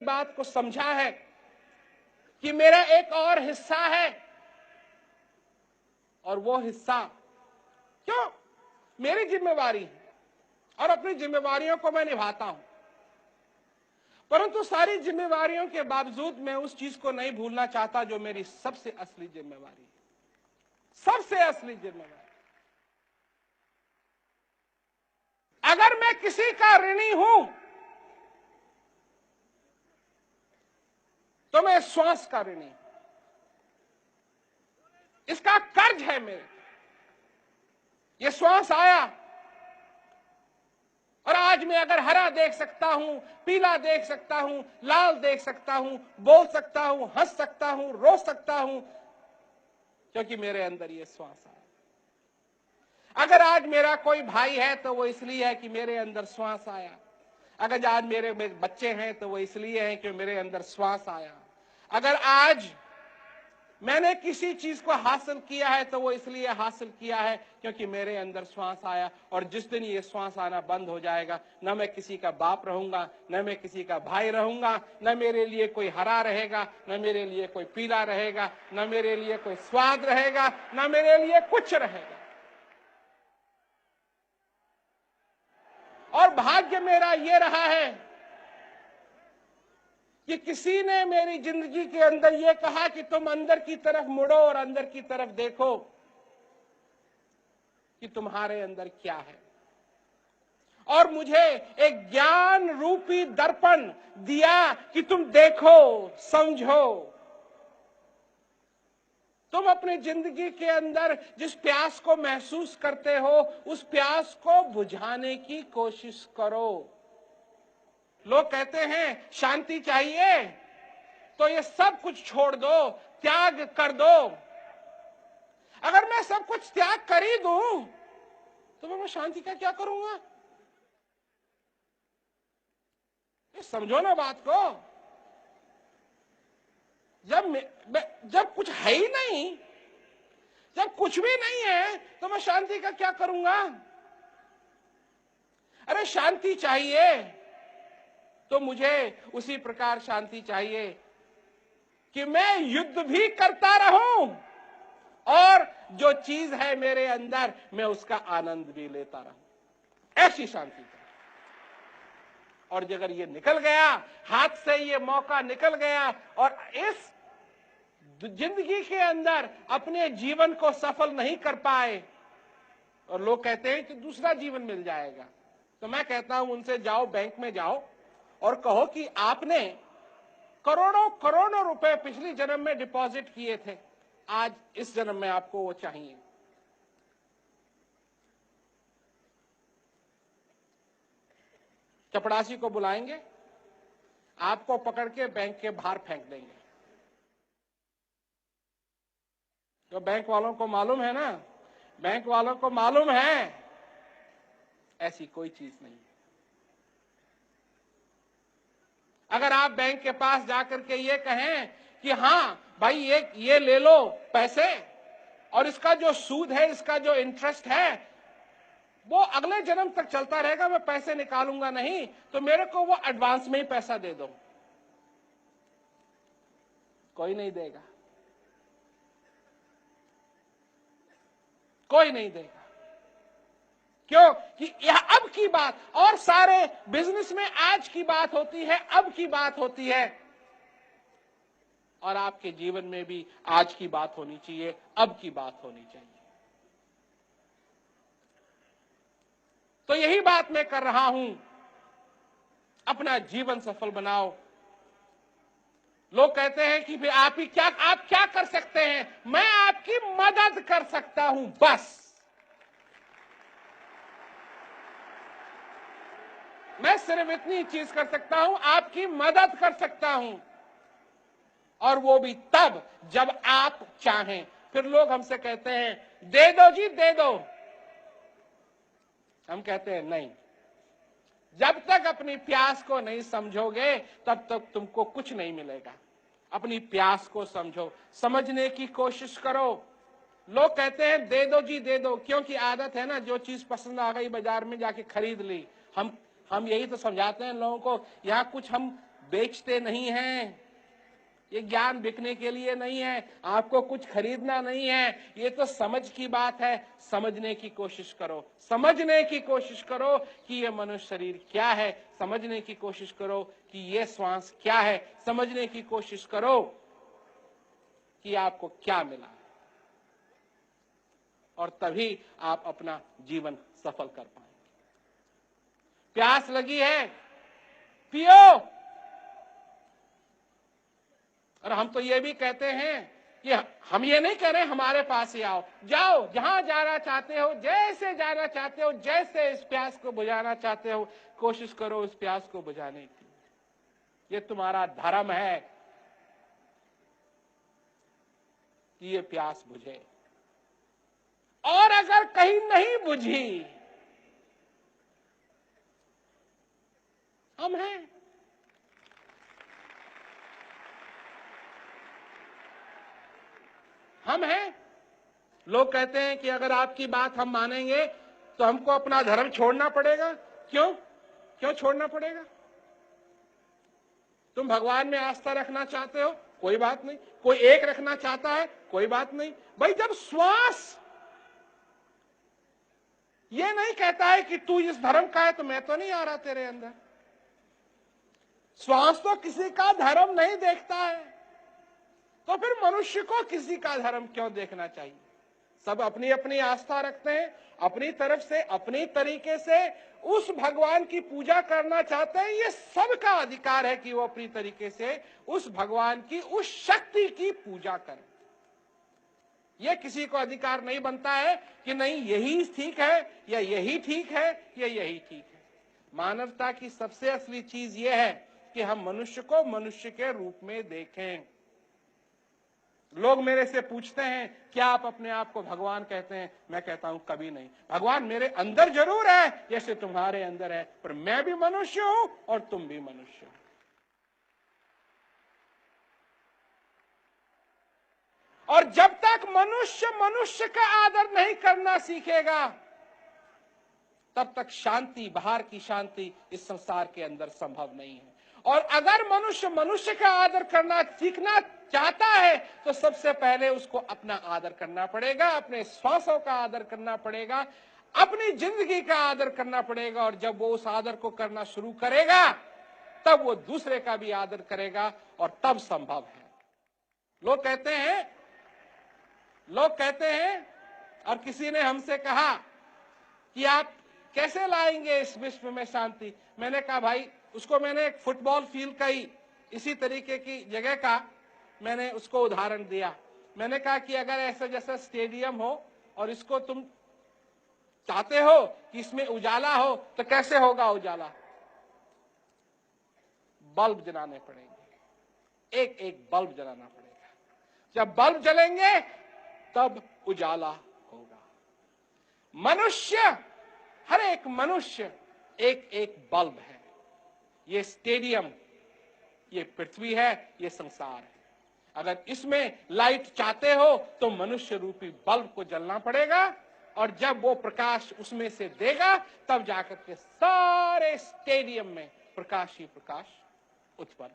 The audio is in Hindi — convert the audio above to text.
बात को समझा है कि मेरा एक और हिस्सा है, और वो हिस्सा क्यों मेरी जिम्मेवारी है और अपनी जिम्मेवारियों को मैं निभाता हूं, परंतु सारी जिम्मेवारियों के बावजूद मैं उस चीज को नहीं भूलना चाहता जो मेरी सबसे असली जिम्मेवारी है, सबसे असली जिम्मेवारी। अगर मैं किसी का ऋणी हूं तो मैं श्वास का ऋणी हूं, इसका कर्ज है मेरे। ये श्वास आया और आज मैं अगर हरा देख सकता हूं, पीला देख सकता हूं, लाल देख सकता हूं, बोल सकता हूं, हंस सकता हूं, रो सकता हूं, क्योंकि मेरे अंदर ये श्वास आया। अगर आज मेरा कोई भाई है तो वो इसलिए है कि मेरे अंदर श्वास आया। अगर आज मेरे बच्चे हैं तो वो इसलिए है कि मेरे अंदर श्वास आया। अगर आज मैंने किसी चीज को हासिल किया है तो वो इसलिए हासिल किया है क्योंकि मेरे अंदर श्वास आया। और जिस दिन ये श्वास आना बंद हो जाएगा, न मैं किसी का बाप रहूंगा, न मैं किसी का भाई रहूंगा, न मेरे लिए कोई हरा रहेगा, न मेरे लिए कोई पीला रहेगा, न मेरे लिए कोई स्वाद रहेगा, न मेरे लिए कुछ रहेगा। और भाग्य मेरा ये रहा है कि किसी ने मेरी जिंदगी के अंदर ये कहा कि तुम अंदर की तरफ मुड़ो और अंदर की तरफ देखो कि तुम्हारे अंदर क्या है। और मुझे एक ज्ञान रूपी दर्पण दिया कि तुम देखो, समझो। तुम अपनी जिंदगी के अंदर जिस प्यास को महसूस करते हो, उस प्यास को बुझाने की कोशिश करो। लोग कहते हैं शांति चाहिए तो ये सब कुछ छोड़ दो, त्याग कर दो। अगर मैं सब कुछ त्याग कर ही दूं तो मैं शांति का क्या करूंगा? ये समझो ना बात को। जब कुछ है ही नहीं, जब कुछ भी नहीं है तो मैं शांति का क्या करूंगा? अरे शांति चाहिए तो मुझे उसी प्रकार शांति चाहिए कि मैं युद्ध भी करता रहूं और जो चीज है मेरे अंदर मैं उसका आनंद भी लेता रहूं। ऐसी शांति का। और अगर ये निकल गया हाथ से, ये मौका निकल गया और इस जिंदगी के अंदर अपने जीवन को सफल नहीं कर पाए और लोग कहते हैं कि दूसरा जीवन मिल जाएगा, तो मैं कहता हूं उनसे जाओ, बैंक में जाओ और कहो कि आपने करोड़ों करोड़ों रुपए पिछली जन्म में डिपॉजिट किए थे, आज इस जन्म में आपको वो चाहिए। चपड़ासी को बुलाएंगे, आपको पकड़ के बैंक के बाहर फेंक देंगे। तो बैंक वालों को मालूम है ना, बैंक वालों को मालूम है ऐसी कोई चीज नहीं। अगर आप बैंक के पास जाकर के ये कहें कि हाँ भाई ये ले लो पैसे और इसका जो सूद है, इसका जो इंटरेस्ट है वो अगले जन्म तक चलता रहेगा, मैं पैसे निकालूंगा नहीं, तो मेरे को वो एडवांस में ही पैसा दे दो, कोई नहीं देगा, कोई नहीं देगा। क्यों? कि यह अब की बात, और सारे बिजनेस में आज की बात होती है, अब की बात होती है, और आपके जीवन में भी आज की बात होनी चाहिए, अब की बात होनी चाहिए। तो यही बात मैं कर रहा हूं, अपना जीवन सफल बनाओ। लोग कहते हैं कि फिर आप क्या कर सकते हैं? मैं आपकी मदद कर सकता हूं, बस। मैं सिर्फ इतनी चीज कर सकता हूं, आपकी मदद कर सकता हूं, और वो भी तब जब आप चाहें। फिर लोग हमसे कहते हैं दे दो जी, दे दो। हम कहते हैं नहीं, जब तक अपनी प्यास को नहीं समझोगे तब तक तुमको कुछ नहीं मिलेगा। अपनी प्यास को समझो, समझने की कोशिश करो। लोग कहते हैं दे दो जी, दे दो, क्योंकि आदत है ना, जो चीज पसंद आ गई बाजार में जाके खरीद ली। हम यही तो समझाते हैं लोगों को, यहाँ कुछ हम बेचते नहीं हैं, ये ज्ञान बिकने के लिए नहीं है, आपको कुछ खरीदना नहीं है, ये तो समझ की बात है। समझने की कोशिश करो, समझने की कोशिश करो कि ये मनुष्य शरीर क्या है, समझने की कोशिश करो कि ये श्वास क्या है, समझने की कोशिश करो कि आपको क्या मिला है, और तभी आप अपना जीवन सफल कर पाएंगे। प्यास लगी है, पियो। और हम तो ये भी कहते हैं कि हम ये नहीं कह रहे हमारे पास ही आओ, जाओ जहां जाना चाहते हो, जैसे जाना चाहते हो, जैसे इस प्यास को बुझाना चाहते हो, कोशिश करो इस प्यास को बुझाने की। ये तुम्हारा धर्म है कि ये प्यास बुझे, और अगर कहीं नहीं बुझी, हम हैं। हम हैं। लोग कहते हैं कि अगर आपकी बात हम मानेंगे तो हमको अपना धर्म छोड़ना पड़ेगा। क्यों क्यों छोड़ना पड़ेगा? तुम भगवान में आस्था रखना चाहते हो, कोई बात नहीं। कोई एक रखना चाहता है, कोई बात नहीं। भाई जब श्वास ये नहीं कहता है कि तू इस धर्म का है तो मैं तो नहीं आ रहा तेरे अंदर, श्वास तो किसी का धर्म नहीं देखता है, तो फिर मनुष्य को किसी का धर्म क्यों देखना चाहिए? सब अपनी अपनी आस्था रखते हैं, अपनी तरफ से अपनी तरीके से उस भगवान की पूजा करना चाहते हैं। ये सबका अधिकार है कि वो अपनी तरीके से उस भगवान की, उस शक्ति की पूजा करें। ये किसी को अधिकार नहीं बनता है कि नहीं यही ठीक है या यही ठीक है या यही ठीक है। मानवता की सबसे असली चीज ये है कि हम मनुष्य को मनुष्य के रूप में देखें। लोग मेरे से पूछते हैं क्या आप अपने आप को भगवान कहते हैं? मैं कहता हूं कभी नहीं। भगवान मेरे अंदर जरूर है जैसे तुम्हारे अंदर है, पर मैं भी मनुष्य हूं और तुम भी मनुष्य हो। और जब तक मनुष्य मनुष्य का आदर नहीं करना सीखेगा, तब तक शांति, बाहर की शांति इस संसार के अंदर संभव नहीं है। और अगर मनुष्य मनुष्य का आदर करना सीखना चाहता है तो सबसे पहले उसको अपना आदर करना पड़ेगा, अपने श्वासों का आदर करना पड़ेगा, अपनी जिंदगी का आदर करना पड़ेगा। और जब वो उस आदर को करना शुरू करेगा तब वो दूसरे का भी आदर करेगा, और तब संभव है। लोग कहते हैं और किसी ने हमसे कहा कि आप कैसे लाएंगे इस विश्व में शांति? मैंने कहा भाई, उसको मैंने एक फुटबॉल फील्ड का ही इसी तरीके की जगह का मैंने उसको उदाहरण दिया। मैंने कहा कि अगर ऐसा जैसा स्टेडियम हो और इसको तुम चाहते हो कि इसमें उजाला हो, तो कैसे होगा उजाला? बल्ब जलाने पड़ेंगे, एक एक बल्ब जलाना पड़ेगा। जब बल्ब जलेंगे तब उजाला होगा। मनुष्य, हर एक मनुष्य एक एक बल्ब है। ये स्टेडियम, ये पृथ्वी है, ये संसार है। अगर इसमें लाइट चाहते हो तो मनुष्य रूपी बल्ब को जलना पड़ेगा, और जब वो प्रकाश उसमें से देगा तब जाकर के सारे स्टेडियम में प्रकाश ही प्रकाश उत्पन्न